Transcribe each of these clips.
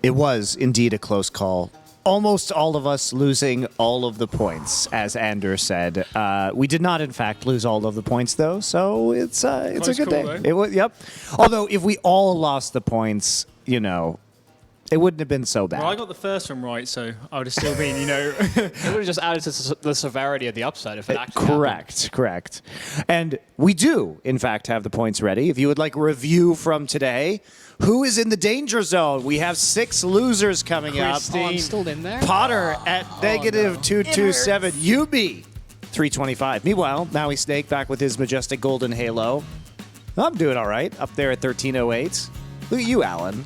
It was indeed a close call. Almost all of us losing all of the points, as Anders said. We did not, in fact, lose all of the points, though, so it's a good day. It was, yep. Although, if we all lost the points, you know, it wouldn't have been so bad. Well, I got the first one right, so I would have still been, you know... It would have just added to the severity of the upside if it actually happened. Correct. And we do, in fact, have the points ready. If you would like a review from today, who is in the danger zone? We have 6 losers coming up. Oh, I'm still in there? Potter at negative 227. Yubi, 325. Meanwhile, Maui Snake back with his majestic golden halo. I'm doing all right, up there at 1308. Look at you, Alan.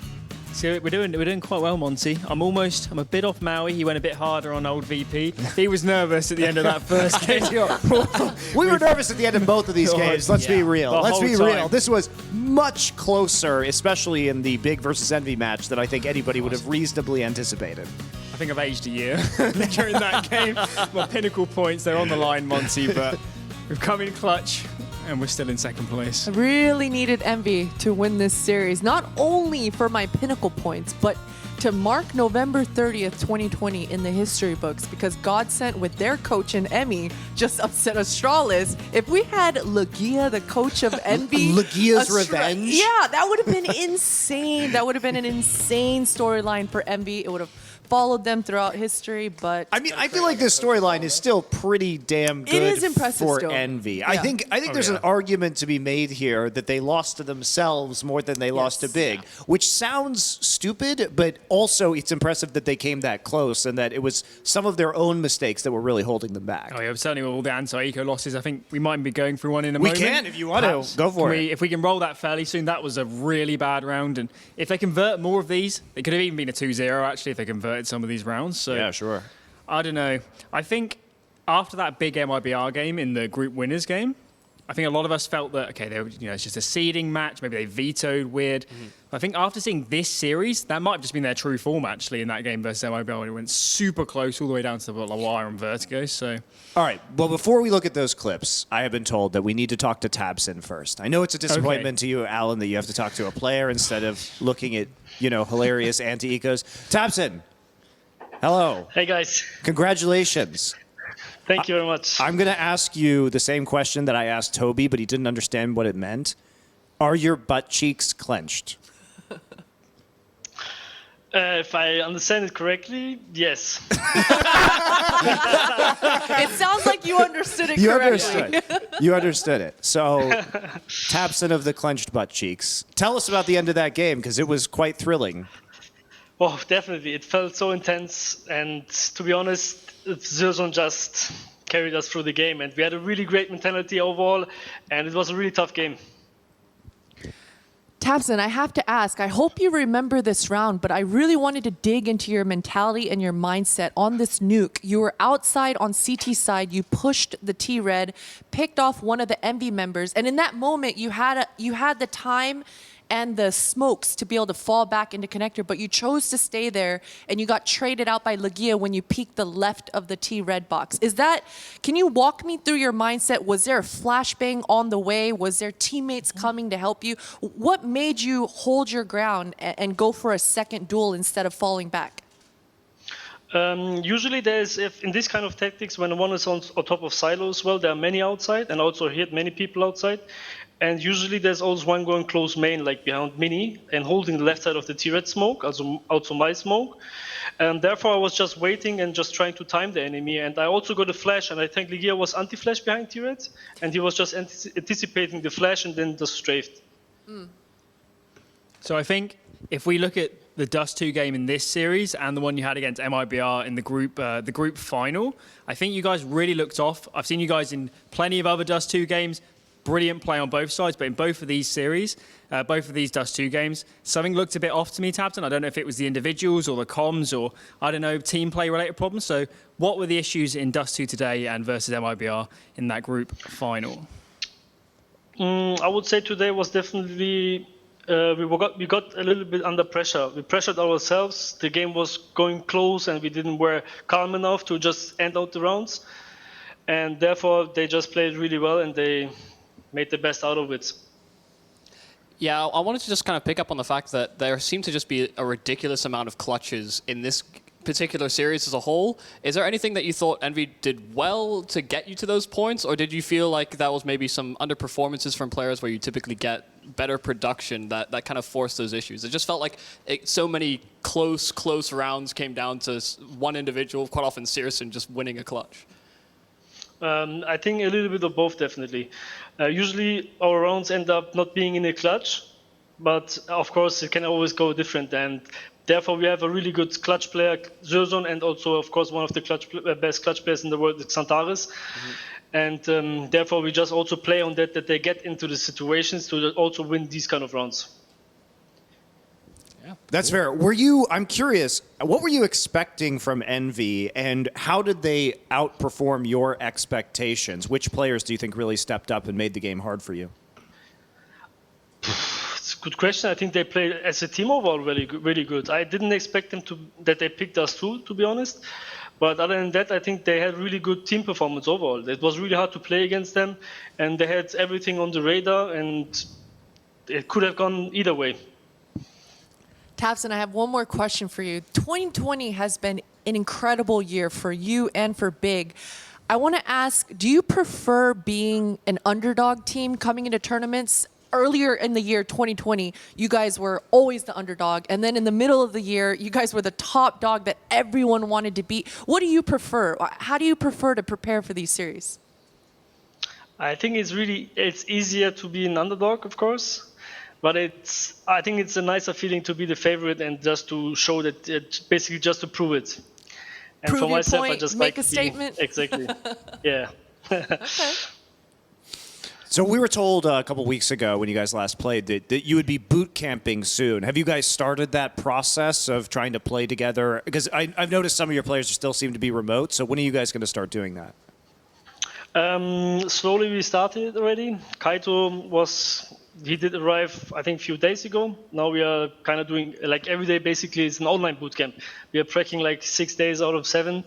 See, we're doing quite well, Monty. I'm a bit off Maui. He went a bit harder on old VP. He was nervous at the end of that first game. We were nervous at the end of both of these games. Let's be real. Let's be real. This was much closer, especially in the Big versus Envy match, than I think anybody would have reasonably anticipated. I think I've aged a year during that game. My pinnacle points, they're on the line, Monty, but we've come in clutch. And we're still in second place. I really needed Envy to win this series, not only for my pinnacle points, but to mark November 30th, 2020 in the history books, because Godsent with their coach and Emmy just upset Astralis. If we had Legia, the coach of Envy... Legia's revenge? Yeah, that would have been insane. That would have been an insane storyline for Envy. It would have followed them throughout history, but... I mean, I feel like this storyline is still pretty damn good. It is impressive for still. Envy. Yeah. I think there's an argument to be made here that they lost to themselves more than they lost to Big, which sounds stupid, but also it's impressive that they came that close and that it was some of their own mistakes that were really holding them back. Oh yeah, certainly with all the anti-eco losses, I think we might be going through one in a moment. We can, if you want to. Go for it. If we can roll that fairly soon, that was a really bad round, and if they convert more of these, it could have even been a 2-0 actually if they converted some of these rounds. So yeah, sure. I don't know. I think after that big MIBR game in the group winners game, I think a lot of us felt that, okay, it's just a seeding match. Maybe they vetoed weird. I think after seeing this series, that might have just been their true form, actually, in that game versus MIBR, when it went super close all the way down to the wire and Vertigo. So, all right. Well, before we look at those clips, I have been told that we need to talk to Tabson first. I know it's a disappointment to you, Alan, that you have to talk to a player instead of looking at, hilarious anti-ecos. Tabson. Hello. Hey, guys. Congratulations. Thank you very much. I'm going to ask you the same question that I asked Toby, but he didn't understand what it meant. Are your butt cheeks clenched? If I understand it correctly, yes. It sounds like you understood it correctly. You understood it. So, Tabson of the clenched butt cheeks. Tell us about the end of that game, because it was quite thrilling. Oh, definitely. It felt so intense. And to be honest, Zerzon just carried us through the game. And we had a really great mentality overall. And it was a really tough game. Tabson, I have to ask, I hope you remember this round, but I really wanted to dig into your mentality and your mindset on this nuke. You were outside on CT side, you pushed the T-Red, picked off one of the Envy members, and in that moment you had the time and the smokes to be able to fall back into connector, but you chose to stay there and you got traded out by Legia when you peeked the left of the T-Red box. Can you walk me through your mindset? Was there a flashbang on the way? Was there teammates coming to help you? What made you hold your ground and go for a second duel instead of falling back? Usually in this kind of tactics, when one is on top of silos, well, there are many outside and also hit many people outside. And usually there's always one going close main, like behind Mini, and holding the left side of the T-Red smoke, also my smoke. And therefore I was just waiting and just trying to time the enemy. And I also got a flash, and I think Legia was anti-flash behind T-Red, and he was just anticipating the flash and then just strafed. So I think if we look at the Dust 2 game in this series and the one you had against MIBR in the group final, I think you guys really looked off. I've seen you guys in plenty of other Dust 2 games. Brilliant play on both sides, but in both of these series, both of these Dust 2 games, something looked a bit off to me, Tabton. I don't know if it was the individuals or the comms or, I don't know, team play related problems. So what were the issues in Dust 2 today and versus MIBR in that group final? I would say today was definitely, we got a little bit under pressure. We pressured ourselves. The game was going close and we didn't were calm enough to just end out the rounds. And therefore, they just played really well and they made the best out of it. Yeah, I wanted to just kind of pick up on the fact that there seemed to just be a ridiculous amount of clutches in this particular series as a whole. Is there anything that you thought Envy did well to get you to those points, or did you feel like that was maybe some underperformances from players where you typically get better production that kind of forced those issues? It just felt like so many close rounds came down to one individual, quite often Searson, just winning a clutch. I think a little bit of both, definitely. Usually our rounds end up not being in a clutch, but of course it can always go different, and therefore we have a really good clutch player, Zerzon, and also of course one of the best clutch players in the world, Xantares. And therefore we just also play on that they get into the situations to also win these kind of rounds. Yeah, that's fair. I'm curious, what were you expecting from Envy, and how did they outperform your expectations? Which players do you think really stepped up and made the game hard for you? It's a good question. I think they played as a team overall really good. I didn't expect them that they picked us too, to be honest. But other than that, I think they had really good team performance overall. It was really hard to play against them, and they had everything on the radar, and it could have gone either way. Tabson, I have one more question for you. 2020 has been an incredible year for you and for Big. I want to ask, do you prefer being an underdog team coming into tournaments? Earlier in the year, 2020, you guys were always the underdog. And then in the middle of the year, you guys were the top dog that everyone wanted to beat. What do you prefer? How do you prefer to prepare for these series? I think it's easier to be an underdog, of course. But I think it's a nicer feeling to be the favorite and just to show that, basically just to prove it. And prove for your myself, point, I just make like a statement. Exactly. Yeah. Okay. So we were told a couple weeks ago when you guys last played that you would be boot camping soon. Have you guys started that process of trying to play together? Because I've noticed some of your players still seem to be remote. So when are you guys going to start doing that? Slowly we started already. Kaito he did arrive, I think, a few days ago. Now we are kind of doing, like every day basically it's an online bootcamp. We are tracking like 6 days out of 7.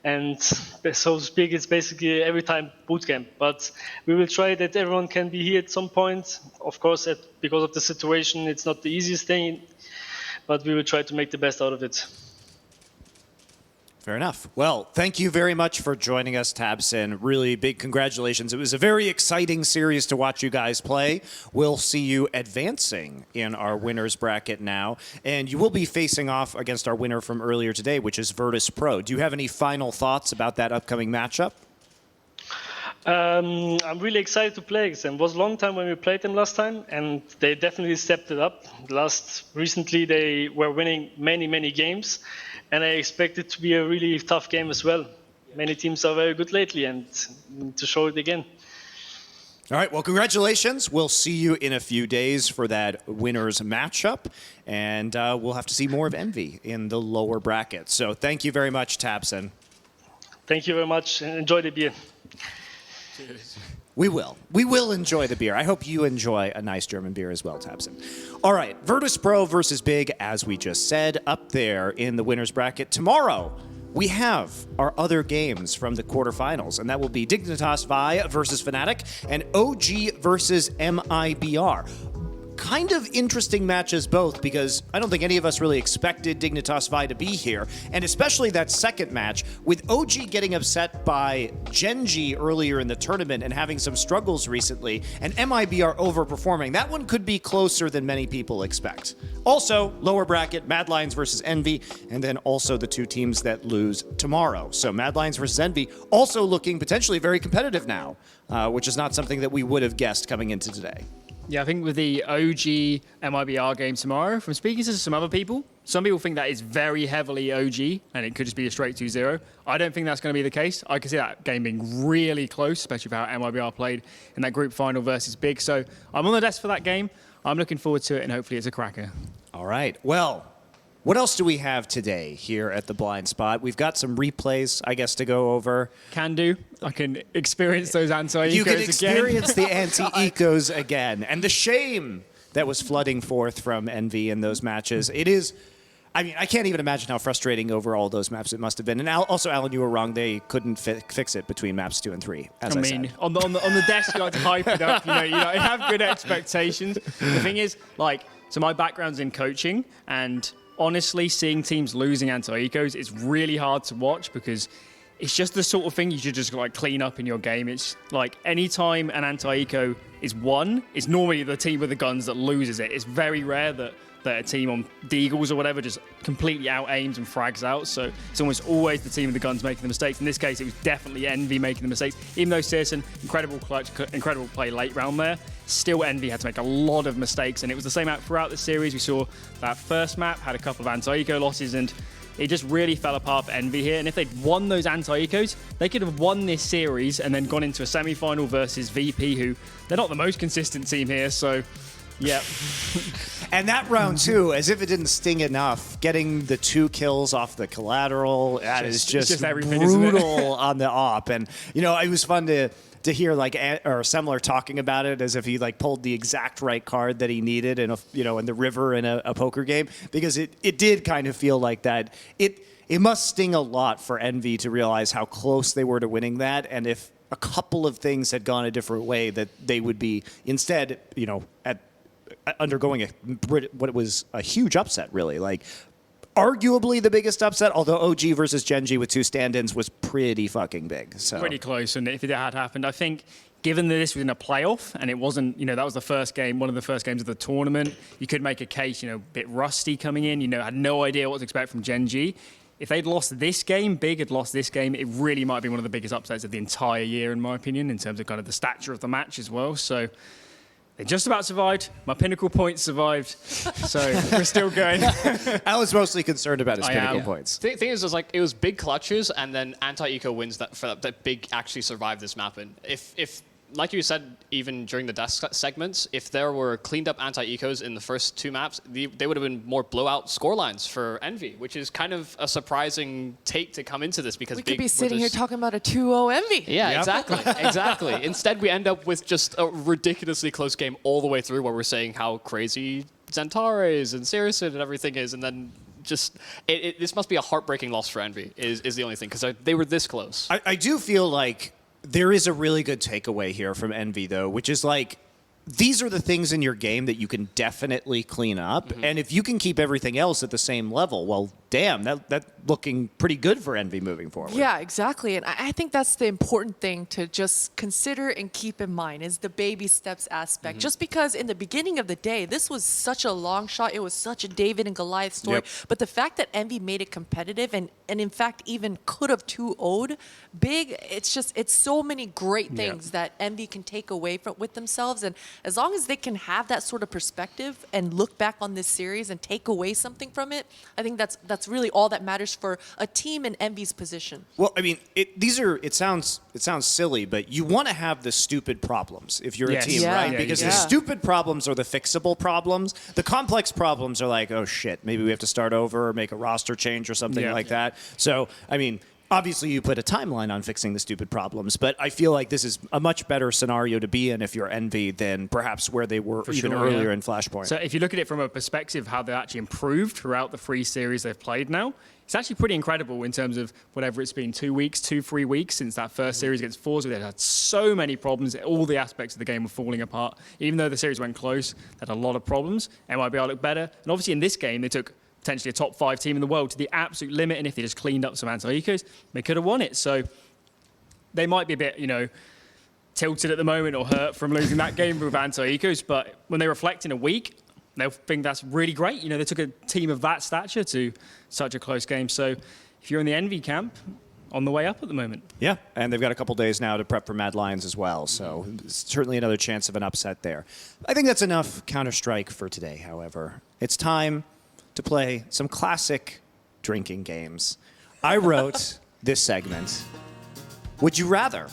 And so to speak, it's basically every time bootcamp. But we will try that everyone can be here at some point. Of course, because of the situation, it's not the easiest thing. But we will try to make the best out of it. Fair enough. Well, thank you very much for joining us, Tabson. Really big congratulations. It was a very exciting series to watch you guys play. We'll see you advancing in our winners bracket now. And you will be facing off against our winner from earlier today, which is Virtus Pro. Do you have any final thoughts about that upcoming matchup? I'm really excited to play against them. It was a long time when we played them last time, and they definitely stepped it up. Recently, they were winning many games. And I expect it to be a really tough game as well. Many teams are very good lately, and to show it again. All right, well, congratulations. We'll see you in a few days for that winners matchup, and we'll have to see more of Envy in the lower bracket. So thank you very much, Tabson. Thank you very much, and enjoy the beer. Cheers. We will. We will enjoy the beer. I hope you enjoy a nice German beer as well, Tabson. All right, Virtus Pro versus Big, as we just said, up there in the winners bracket. Tomorrow, we have our other games from the quarterfinals, and that will be Dignitas Vi versus Fnatic and OG versus MIBR. Kind of interesting matches both, because I don't think any of us really expected Dignitas Vi to be here, and especially that second match with OG getting upset by Genji earlier in the tournament and having some struggles recently, and MIBR overperforming. That one could be closer than many people expect. Also, lower bracket, Mad Lions versus Envy, and then also the two teams that lose tomorrow. So Mad Lions versus Envy also looking potentially very competitive now, which is not something that we would have guessed coming into today. Yeah, I think with the OG MIBR game tomorrow, from speaking to some other people, some people think that is very heavily OG, and it could just be a straight 2-0. I don't think that's going to be the case. I can see that game being really close, especially for how MIBR played in that group final versus Big. So I'm on the desk for that game. I'm looking forward to it, and hopefully it's a cracker. All right. Well, what else do we have today here at the Blind Spot? We've got some replays, I guess, to go over. Can do. I can experience those anti-ecos again. You can experience the anti-ecos again. And the shame that was flooding forth from Envy in those matches. It is, I mean, I can't even imagine how frustrating over all those maps it must have been. And also, Alan, you were wrong. They couldn't fix it between maps 2 and 3, as I said. On the desk, you like to hype it up. You have good expectations. The thing is, so my background's in coaching, and honestly, seeing teams losing anti-ecos is really hard to watch because it's just the sort of thing you should just clean up in your game. It's like anytime an anti-eco is won, it's normally the team with the guns that loses it. It's very rare that a team on Deagles or whatever just completely out-aims and frags out. So it's almost always the team with the guns making the mistakes. In this case, it was definitely Envy making the mistakes. Even though Searson, incredible clutch, incredible play late round there, still Envy had to make a lot of mistakes. And it was the same out throughout the series. We saw that first map had a couple of anti-eco losses, and it just really fell apart for Envy here. And if they'd won those anti-ecos, they could have won this series and then gone into a semi-final versus VP, who they're not the most consistent team here. So, yeah. And that round, too, as if it didn't sting enough, getting the 2 kills off the collateral, that is just brutal on the op. And, it was fun to hear Semler talking about it as if he pulled the exact right card that he needed in the river in a poker game, because it did kind of feel like that. It must sting a lot for Envy to realize how close they were to winning that, and if a couple of things had gone a different way, that they would be instead undergoing what was a huge upset, really. Arguably the biggest upset, although OG versus Genji with 2 stand-ins was pretty fucking big. So pretty close, and if it had happened, I think, given that this was in a playoff and it wasn't, that was the first game, one of the first games of the tournament, you could make a case, a bit rusty coming in, had no idea what to expect from Genji. If they'd lost this game, Big had lost this game, it really might have been one of the biggest upsets of the entire year, in my opinion, in terms of kind of the stature of the match as well. So they just about survived. My pinnacle points survived. So we're still going. I was mostly concerned about his pinnacle points. The thing is, it was big clutches, and then anti-eco wins that Big actually survived this map. And if like you said, even during the desk segments, if there were cleaned up anti-ecos in the first 2 maps, they would have been more blowout scorelines for Envy, which is kind of a surprising take to come into this, because we could be sitting here talking about a 2-0 Envy. Yeah, exactly. Instead, we end up with just a ridiculously close game all the way through, where we're saying how crazy Zentares and Saracen and everything is, and then just this must be a heartbreaking loss for Envy. Is the only thing, because they were this close. I do feel like there is a really good takeaway here from Envy, though, which is these are the things in your game that you can definitely clean up. Mm-hmm. And if you can keep everything else at the same level, well, damn, that's looking pretty good for Envy moving forward. Yeah, exactly. And I think that's the important thing to just consider and keep in mind, is the baby steps aspect. Mm-hmm. Just because in the beginning of the day, this was such a long shot. It was such a David and Goliath story. Yep. But the fact that Envy made it competitive and in fact even could have 2-0'd Big, it's so many great things that Envy can take away with themselves. And as long as they can have that sort of perspective and look back on this series and take away something from it, I think that's really all that matters for a team in Envy's position. Well, I mean, it sounds silly, but you want to have the stupid problems if you're a team, right? Because the stupid problems are the fixable problems. The complex problems are like, oh shit, maybe we have to start over or make a roster change or something like that. So, I mean, obviously, you put a timeline on fixing the stupid problems, but I feel like this is a much better scenario to be in if you're Envy than perhaps where they were even earlier in Flashpoint. So if you look at it from a perspective how they actually improved throughout the 3 series they've played now, it's actually pretty incredible in terms of whatever it's been, 3 weeks since that first series against Forza. They've had so many problems. All the aspects of the game were falling apart. Even though the series went close, they had a lot of problems. MIBR looked better. And obviously in this game, they took potentially a top 5 team in the world to the absolute limit, and if they just cleaned up some anti-ecos, they could have won it. So they might be a bit, tilted at the moment or hurt from losing that game with anti-ecos, but when they reflect in a week, they'll think that's really great. They took a team of that stature to such a close game. So if you're in the Envy camp, on the way up at the moment. Yeah, and they've got a couple days now to prep for Mad Lions as well, so certainly another chance of an upset there. I think that's enough Counter-Strike for today, however. It's time to play some classic drinking games. I wrote this segment, Would You Rather?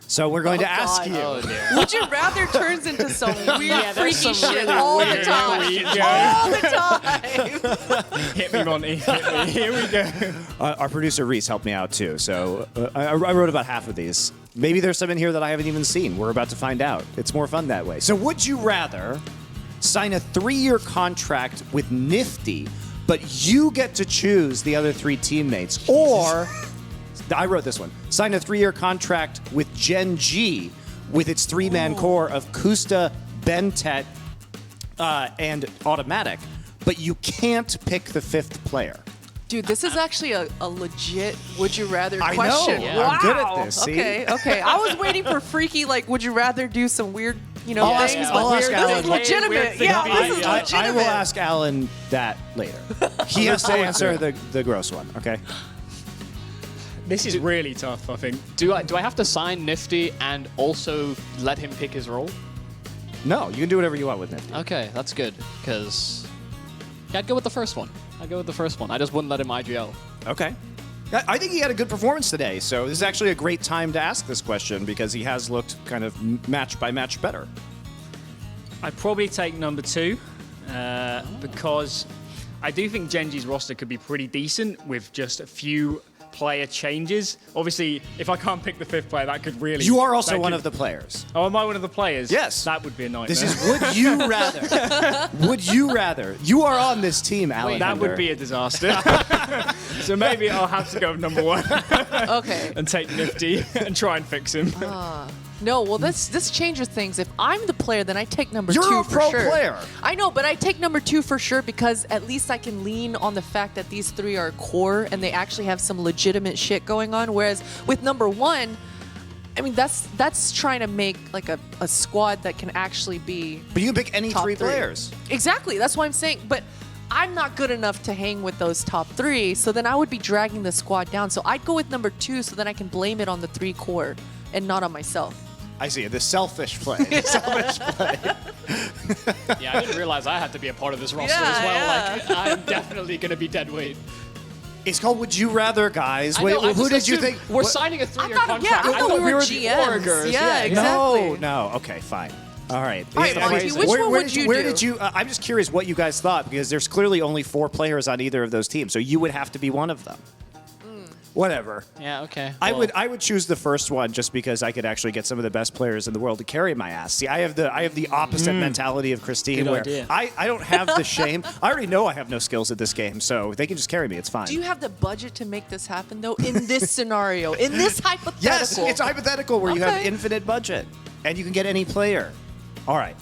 So we're going to ask you. Would you rather turns into some weird, freaky shit all the time. All the time. Hit me, Monty. Hit me. Here we go. Our producer, Reese, helped me out, too. So I wrote about half of these. Maybe there's some in here that I haven't even seen. We're about to find out. It's more fun that way. So would you rather sign a 3-year contract with Nifty but you get to choose the other 3 teammates. Or, I wrote this one, sign a 3-year contract with Gen G with its 3-man core of Kusta, Bentet, and Automatic, but you can't pick the 5th player. Dude, this is actually a legit would you rather I question. know. Yeah. Wow. I'm good at this. See? Okay. I was waiting for freaky, like, would you rather do some weird, I'll things? ask- but I'll ask this Alan. is legitimate. Weird thing Yeah, to this be- is I- legitimate. I will ask Alan that later. He has to answer the gross one, okay? This is really tough, I think. Do I have to sign Nifty and also let him pick his role? No, you can do whatever you want with Nifty. Okay, that's good, because I'd go with the first one. I just wouldn't let him IGL. Okay. I think he had a good performance today, so this is actually a great time to ask this question because he has looked kind of match by match better. I'd probably take number 2 because I do think Genji's roster could be pretty decent with just a few player changes. Obviously, if I can't pick the 5th player, that could really... You are also that one could- of the players. Oh, am I one of the players? Yes. That would be a nightmare. This is would you rather. Would you rather? You are on this team, Alan. That would be a disaster. So maybe I'll have to go with number 1 Okay. and take Nifty and try and fix him. No, well, this changes things. If I'm the player, then I take number You're 2 a for pro sure. player. I know, but I take number 2 for sure because at least I can lean on the fact that these 3 are core and they actually have some legitimate shit going on. Whereas with number 1, I mean, that's trying to make like a squad that can actually be But you can pick any top 3 3 players. Exactly. That's what I'm saying. But I'm not good enough to hang with those top 3, so then I would be dragging the squad down. So I'd go with number 2 so then I can blame it on the 3 core and not on myself. I see. The selfish play. Yeah, I didn't realize I had to be a part of this roster Yeah, as well. yeah. Like, I'm definitely going to be dead weight. It's called Would You Rather, guys. I know, I Who just did you assumed think? We're what- signing a 3-year I contract? thought we were the GMs. Orgers. Yeah, exactly. No. Okay, fine. All right. All right, Marky, which one would you where do? did you? I'm just curious what you guys thought because there's clearly only 4 players on either of those teams, so you would have to be one of them. Whatever. Yeah, okay. I well, would choose the first one just because I could actually get some of the best players in the world to carry my ass. See, I have the opposite mentality of Christine, Good where idea. I don't have the shame. I already know I have no skills at this game, so they can just carry me. It's fine. Do you have the budget to make this happen, though, in this scenario, in this hypothetical? Yes, it's hypothetical where you have Okay. infinite budget and you can get any player. All right.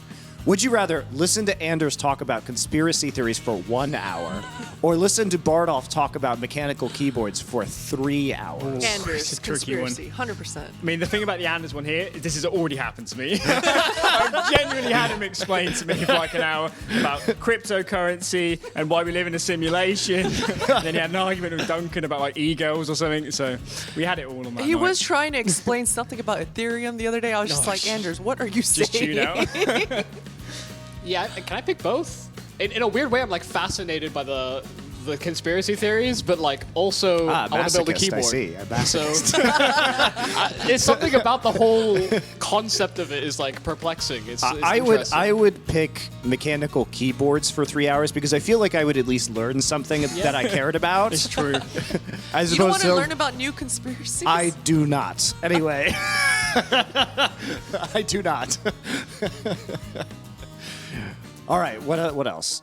Would you rather listen to Anders talk about conspiracy theories for 1 hour or listen to Bardolph talk about mechanical keyboards for 3 hours? Anders, It's a tricky one. conspiracy, 100%. I mean, the thing about the Anders one here is this has already happened to me. I've genuinely had him explain to me for like an hour about cryptocurrency and why we live in a simulation. And then he had an argument with Duncan about like e-girls or something. So we had it all on that He night. was trying to explain something about Ethereum the other day. I was just like, Anders, what are you saying? just tune out. Yeah, can I pick both? In a weird way, I'm like fascinated by the conspiracy theories, but like also I want to build a masochist, keyboard. I see. A masochist. So it's something about the whole concept of it is like perplexing. It's interesting. I would pick mechanical keyboards for 3 hours because I feel like I would at least learn something that I cared about. It's true. As You don't opposed want to learn about new conspiracies? I do not. Anyway, I do not. All right, what else?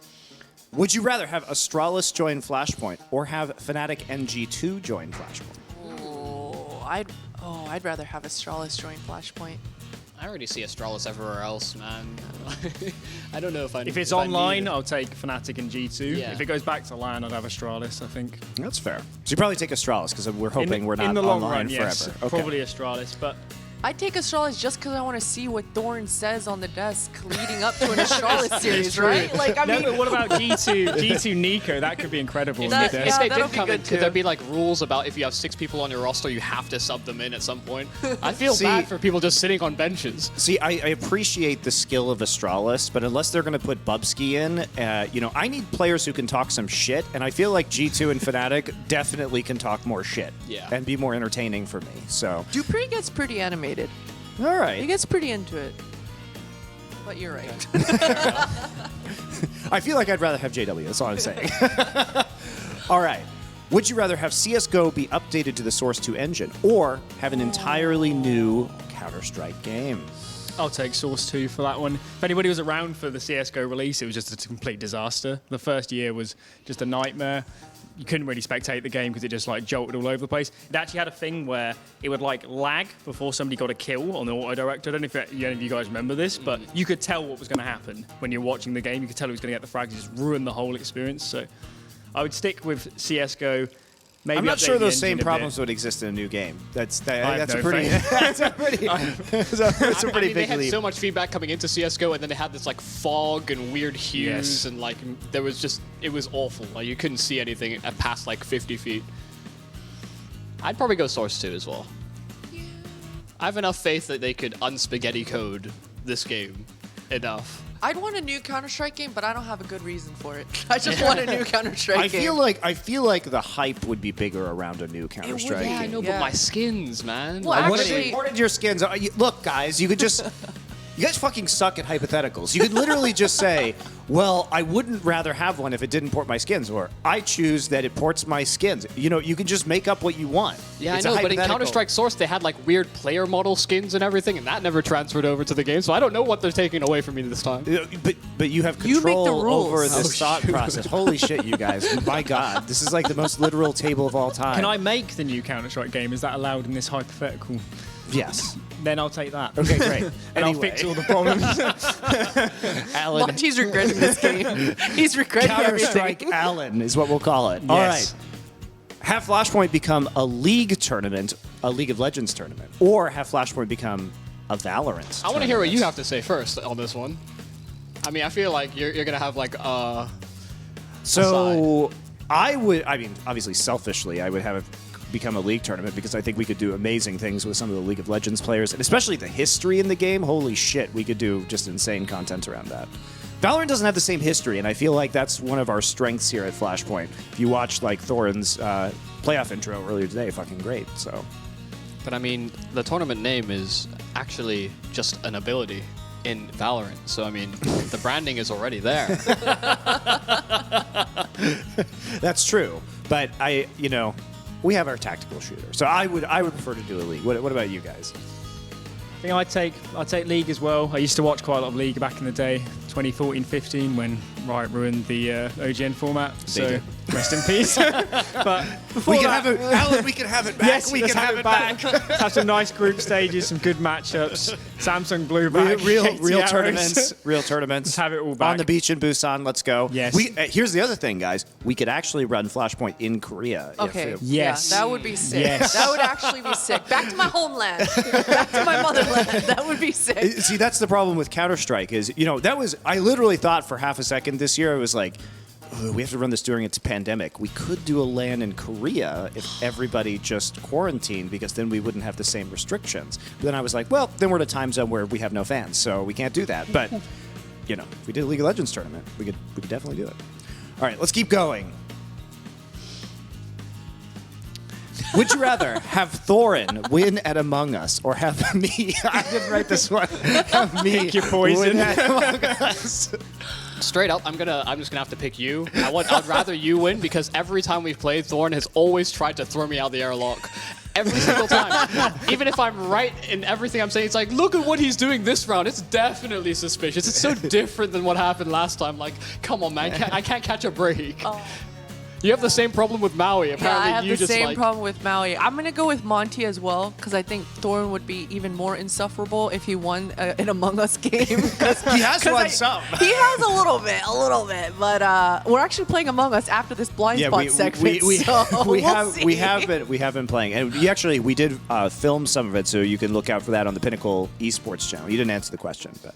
Would you rather have Astralis join Flashpoint or have Fnatic NG2 join Flashpoint? I'd rather have Astralis join Flashpoint. I already see Astralis everywhere else, man. I don't know if I. If it's I need online, it. I'll take Fnatic and G2. Yeah. If it goes back to LAN, I'd have Astralis, I think. That's fair. So you probably take Astralis because we're hoping we're not in the long online run, yes, forever. Okay. probably Astralis, but I'd take Astralis just because I want to see what Thorn says on the desk leading up to an Astralis series, right? Like, I no, mean, but what about G2 Nico? That could be incredible. That- in If the they that'll did be come in, good could too. there be like rules about if you have 6 people on your roster, you have to sub them in at some point? I feel See- bad for people just sitting on benches. See, I appreciate the skill of Astralis, but unless they're going to put Bubsky in, I need players who can talk some shit, and I feel like G2 and Fnatic definitely can talk more shit Yeah. and be more entertaining for me. So, Dupree gets pretty animated. all He right. gets pretty into it. But you're right. I feel like I'd rather have JW. That's all I'm saying. All right. Would you rather have CSGO be updated to the Source 2 engine or have an entirely new Counter-Strike game? I'll take Source 2 for that one. If anybody was around for the CSGO release, it was just a complete disaster. The first year was just a nightmare. You couldn't really spectate the game because it just like jolted all over the place. It actually had a thing where it would like lag before somebody got a kill on the auto director. I don't know if any of you guys remember this, but you could tell what was going to happen when you're watching the game. You could tell who was going to get the frags. It just ruined the whole experience. So I would stick with CSGO. Maybe I'm not update sure the those same engine a problems bit. would exist in a new game. That's a no pretty faith. that's a pretty They big had leap. leap. So much feedback coming into CS:GO, and then they had this like fog and weird hues, Yes. and like there was just it was awful. Like you couldn't see anything past like 50 feet. I'd probably go Source 2 as well. I have enough faith that they could unspaghetti code this game enough. I'd want a new Counter-Strike game, but I don't have a good reason for it. I just want a new Counter-Strike I game. feel like the hype would be bigger around a new Counter-Strike Yeah, I game. know, Yeah. but my skins, man. Well, Like, What if actually- they ported your skins? Look, guys, you could just. You guys fucking suck at hypotheticals. You could literally just say, well, I wouldn't rather have one if it didn't port my skins, or I choose that it ports my skins. You know, you can just make up what you want. yeah, It's I a know, but in hypothetical. Counter-Strike Source, they had like weird player model skins and everything, and that never transferred over to the game. So I don't know what they're taking away from me this time. But you have You make the control rules. over this Oh, thought shoot. process. Holy shit, you guys. My God. This is like the most literal table of all time. Can I make the new Counter-Strike game? Is that allowed in this hypothetical? Yes. Then I'll take that. Okay, great. And I'll Anyway. fix all the problems. Alan. Monty's regretting this game. He's regretting Counter-Strike everything. Alan is what we'll call it. All right. Have Flashpoint become a League tournament, a League of Legends tournament, or have Flashpoint become a Valorant I want to hear what you tournament? have to say first on this one. I mean, I feel like you're gonna have like So I mean, obviously selfishly, I would have it become a League tournament because I think we could do amazing things with some of the League of Legends players, and especially the history in the game. Holy shit, we could do just insane content around that. Valorant doesn't have the same history, and I feel like that's one of our strengths here at Flashpoint. If you watched like Thorin's playoff intro earlier today, fucking great. So But I mean, the tournament name is actually just an ability in Valorant. So I mean, the branding is already there. that's true. But we have our tactical shooter, so I would prefer to do a League. What about you guys? I think I'd take League as well. I used to watch quite a lot of League back in the day, 2014-15, when Riot ruined the OGN format. So did. rest in peace. But before We can that, have it, Alan. We can have it back. yes, we let's can have it back. have some nice group stages, some good matchups. Samsung Blue back, Real KT Arrows. tournaments. Real tournaments. Let's have it all back. On the beach in Busan. Let's go. Yes. Here's the other thing, guys. We could actually run Flashpoint in Korea. Okay. Yes. Yeah, that would be sick. Yes. That would actually be sick. Back to my homeland. Back to my motherland. That would be sick. See, that's the problem with Counter-Strike is, I literally thought for half a second this year, I was like, we have to run this during its pandemic. We could do a LAN in Korea if everybody just quarantined, because then we wouldn't have the same restrictions. But then I was like, well, then we're at a time zone where we have no fans, so we can't do that. But, if we did a League of Legends tournament, we could definitely do it. All right, let's keep going. Would you rather have Thorin win at Among Us or have me? I didn't write this one. Have me your poison. win at Among Us. Straight up, I'm just gonna have to pick you. I'd rather you win because every time we've played, Thorn has always tried to throw me out the airlock. Every single time. Even if I'm right in everything I'm saying, it's like, look at what he's doing this round. It's definitely suspicious. It's so different than what happened last time. Like, come on, man. I can't catch a break. Oh. You have the same problem with Maui. Yeah, Apparently, I have you the just same like. problem with Maui. I'm gonna go with Monty as well because I think Thorn would be even more insufferable if he won an Among Us game. He has won some. He has a little bit. But we're actually playing Among Us after this blind spot segment. So we'll see. we have been playing, and we did film some of it, so you can look out for that on the Pinnacle Esports channel. You didn't answer the question, but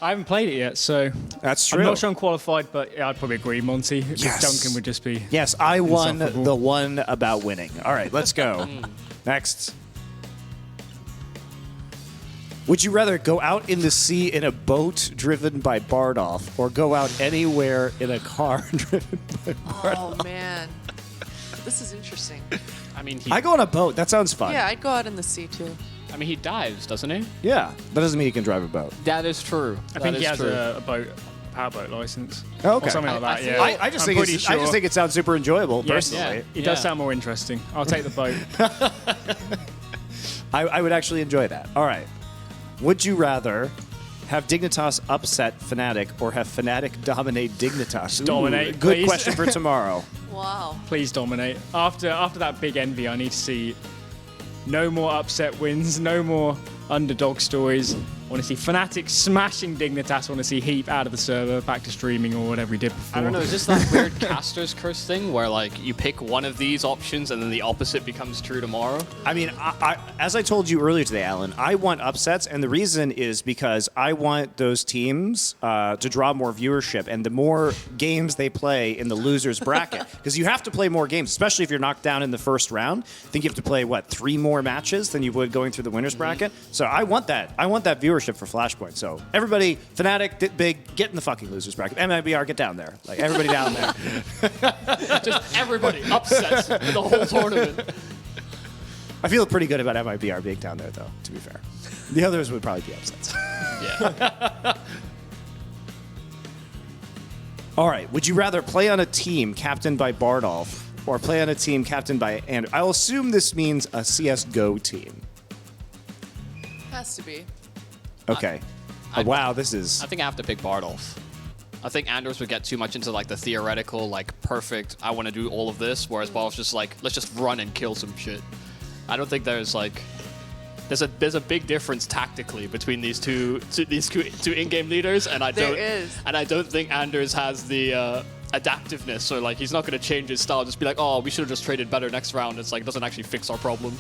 I haven't played it yet, so that's true. I'm not sure I'm qualified, but yeah, I'd probably agree, Monty. Yes. Duncan would just be. Yes, I won insufferable. the one about winning. All right, let's go. Next. Would you rather go out in the sea in a boat driven by Bardolph or go out anywhere in a car driven by Bardolph? Oh man, this is interesting. I mean, I go on a boat. That sounds fun. Yeah, I'd go out in the sea too. he dives, doesn't he? Yeah, that doesn't mean you can drive a boat. That is true. I think he has a powerboat license. Oh, okay. Or something like that, I yeah. I just I'm think pretty sure. I just think it sounds super enjoyable Yes, personally. It does Yeah. sound more interesting. I'll take the boat. I would actually enjoy that. All right. Would you rather have Dignitas upset Fnatic or have Fnatic dominate Dignitas? Dominate, Good please. question for tomorrow. Wow. Please dominate. After that big envy, I need to see no more upset wins, no more underdog stories. I want to see Fnatic smashing Dignitas. I want to see Heath out of the server, back to streaming or whatever he did before. I don't know, is this that weird caster's curse thing where like you pick one of these options and then the opposite becomes true tomorrow? I mean, as I told you earlier today, Alan, I want upsets, and the reason is because I want those teams to draw more viewership, and the more games they play in the losers bracket, because you have to play more games, especially if you're knocked down in the first round. I think you have to play, 3 more matches than you would going through the winners bracket. So I want that. I want that viewership for Flashpoint. So everybody, Fnatic, big, get in the fucking losers bracket. MIBR, get down there. Like, everybody down there. Just everybody upsets the whole tournament. I feel pretty good about MIBR being down there, though, to be fair. The others would probably be upsets. Yeah. All right. Would you rather play on a team captained by Bardolph or play on a team captained by Andrew? I'll assume this means a CSGO team. Has to be. Okay. Wow, this is... I think I have to pick Bardolph. I think Anders would get too much into like the theoretical, like perfect, I want to do all of this, whereas Bardolph's just like, let's just run and kill some shit. I don't think there's like... There's a big difference tactically between these two in-game leaders, and I don't think Anders has the adaptiveness. So like he's not going to change his style. Just be like, oh, we should have just traded better next round. It's like doesn't actually fix our problem.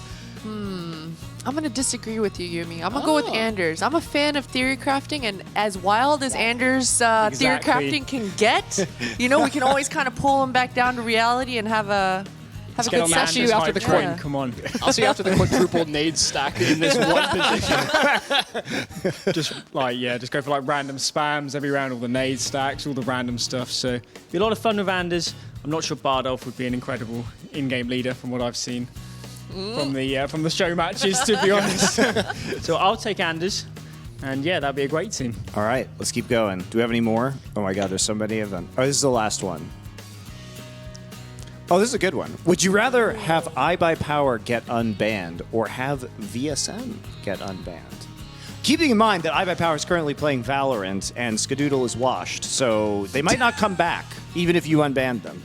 I'm going to disagree with you, Yumi. I'm going to go with Anders. I'm a fan of theory crafting, and as wild as Anders' theory crafting can get, we can always kind of pull him back down to reality and have a good I'll see you after the coin. Yeah. Come on. I'll see you after the quadruple nade stack in this one position. just go for like random spams every round, all the nade stacks, all the random stuff. So be a lot of fun with Anders. I'm not sure Bardolph would be an incredible in-game leader from what I've seen from the show matches, to be honest. So I'll take Anders, and yeah, that'd be a great team. All right, let's keep going. Do we have any more? Oh my God, there's so many of them. Oh, this is the last one. Oh, this is a good one. Would you rather have iBuyPower get unbanned or have VSM get unbanned? Keeping in mind that iBuyPower is currently playing Valorant and Skadoodle is washed, so they might not come back even if you unbanned them.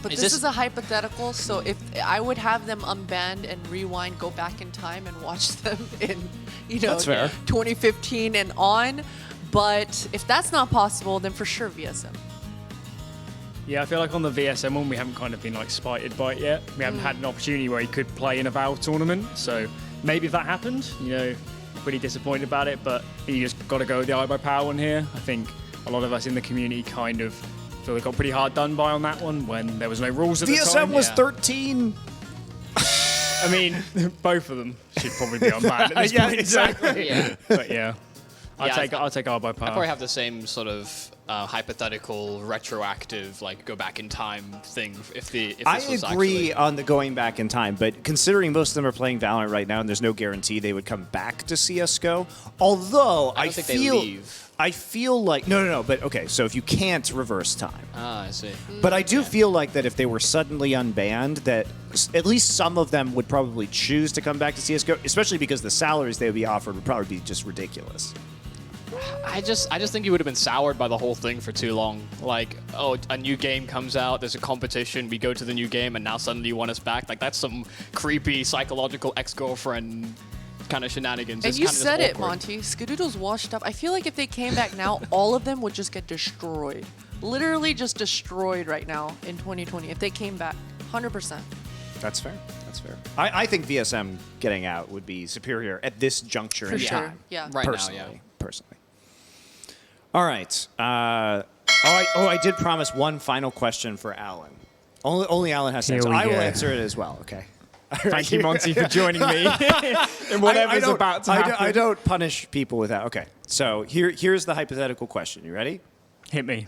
But this is a hypothetical, so if I would have them unbanned and rewind, go back in time and watch them in, That's fair. 2015 and on. But if that's not possible, then for sure VSM. Yeah, I feel like on the VSM one, we haven't kind of been like spited by it yet. We haven't had an opportunity where he could play in a Val tournament. So maybe if that happened, pretty disappointed about it. But you just got to go with the iBuyPower one here. I think a lot of us in the community kind of feel they got pretty hard done by on that one when there was no rules at the time. VSM was 13. I mean, both of them should probably be unbanned at this point. exactly. Yeah. But yeah, I'll take iBuyPower. I probably have the same sort of hypothetical, retroactive, like go back in time thing. If this was agree actually... on the going back in time, but considering most of them are playing Valorant right now and there's no guarantee they would come back to CSGO, although I don't think they leave. I feel like no, but okay, so if you can't reverse time. Ah, I see. But I do feel like that if they were suddenly unbanned, that at least some of them would probably choose to come back to CSGO, especially because the salaries they would be offered would probably be just ridiculous. I just think you would have been soured by the whole thing for too long. Like, oh, a new game comes out, there's a competition, we go to the new game, and now suddenly you want us back. Like, that's some creepy psychological ex-girlfriend kind of shenanigans. And it's you kind of said it, awkward. Monty. Skadoodle's washed up. I feel like if they came back now, all of them would just get destroyed. Literally just destroyed right now in 2020 if they came back. 100%. That's fair. That's fair. I think VSM getting out would be superior at this juncture For in sure. time. Yeah. Right Personally. now, yeah. Personally. All right. I did promise one final question for Alan. Only Alan has to Here answer. we I will go. answer it as well. Okay. Thank you, Monty, for joining me in whatever's about to happen. I don't punish people with that. Okay. So here's the hypothetical question. You ready? Hit me.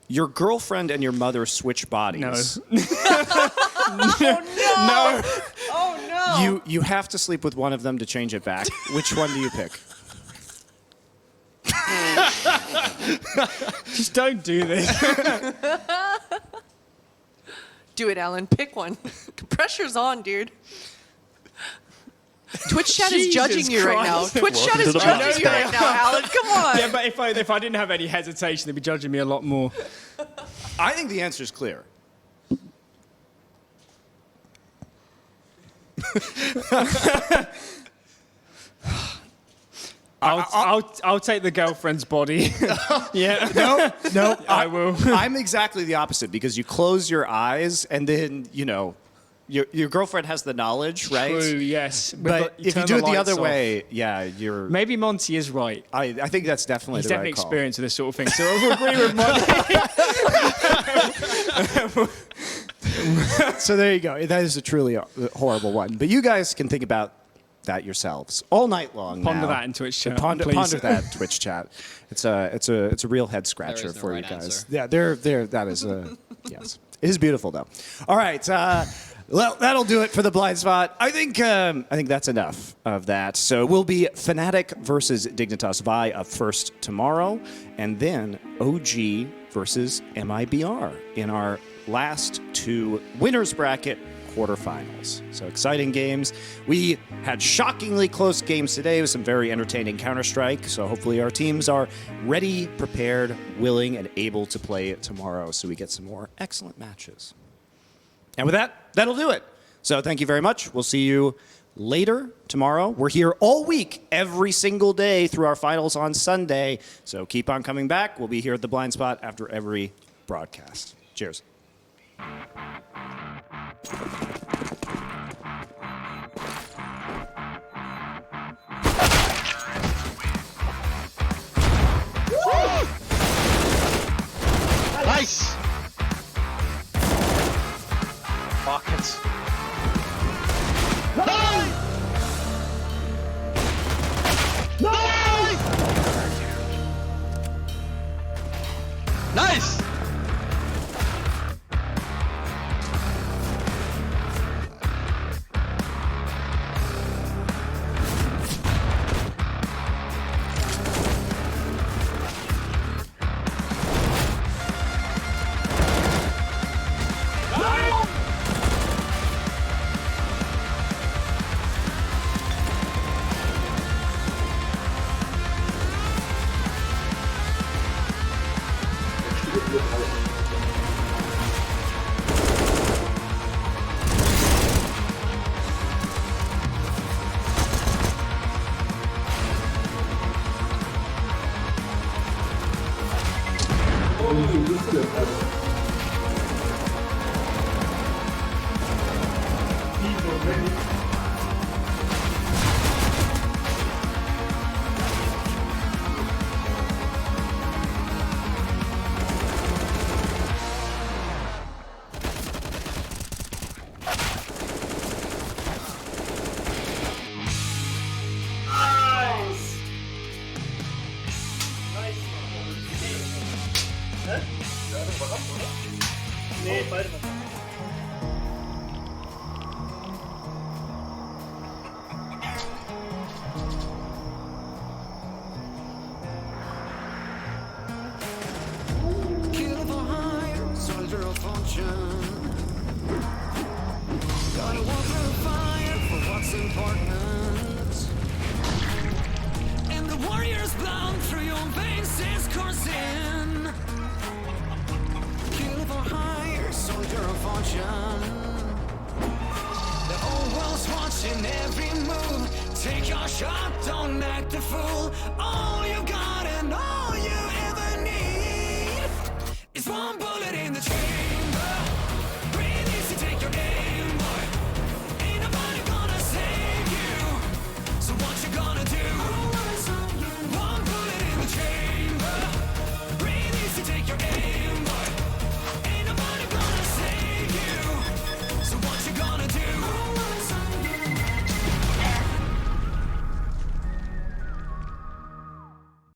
Your girlfriend and your mother switch bodies. No. No. Oh, no. You have to sleep with one of them to change it back. Which one do you pick? Just don't do this. Do it, Alan. Pick one. Pressure's on, dude. Twitch chat is judging Jesus you right now. Christ. Twitch chat is judging you right now, Alan. Come on. Yeah, but if I didn't have any hesitation, they'd be judging me a lot more. I think the answer is clear. I'll take the girlfriend's body. Yeah. No, I will. I'm exactly the opposite because you close your eyes and then, you know, your girlfriend has the knowledge, right? True, yes. But if you turn do it the lights other off. way, yeah, you're... Maybe Monty is right. I think that's definitely He's the definitely right call. experienced with this sort of thing. So I will agree with Monty. So there you go. That is a truly horrible one. But you guys can think about that yourselves all night long. Ponder now. that in Twitch chat. Ponder please. that Twitch chat. It's a real head scratcher There is no for right you guys. answer. Yeah, there. That is yes. It is beautiful though. All right. Well, that'll do it for the blind spot. I think that's enough of that. So we'll be Fnatic versus Dignitas Vi up first tomorrow, and then OG versus MIBR in our last two winners bracket quarterfinals. So exciting games. We had shockingly close games today with some very entertaining Counter-Strike. So hopefully our teams are ready, prepared, willing, and able to play it tomorrow so we get some more excellent matches. And with that, that'll do it. So thank you very much. We'll see you later tomorrow. We're here all week, every single day through our finals on Sunday. So keep on coming back. We'll be here at the Blind Spot after every broadcast. Cheers. Nice! Pockets. Nice! Nice! Nice! Kill for hire, soldier of fortune. Gotta walk through fire for what's important. And the warrior's blood through your veins is coursing. Kill for hire, soldier of fortune. The whole world's watching every move. Take your shot, don't act a fool.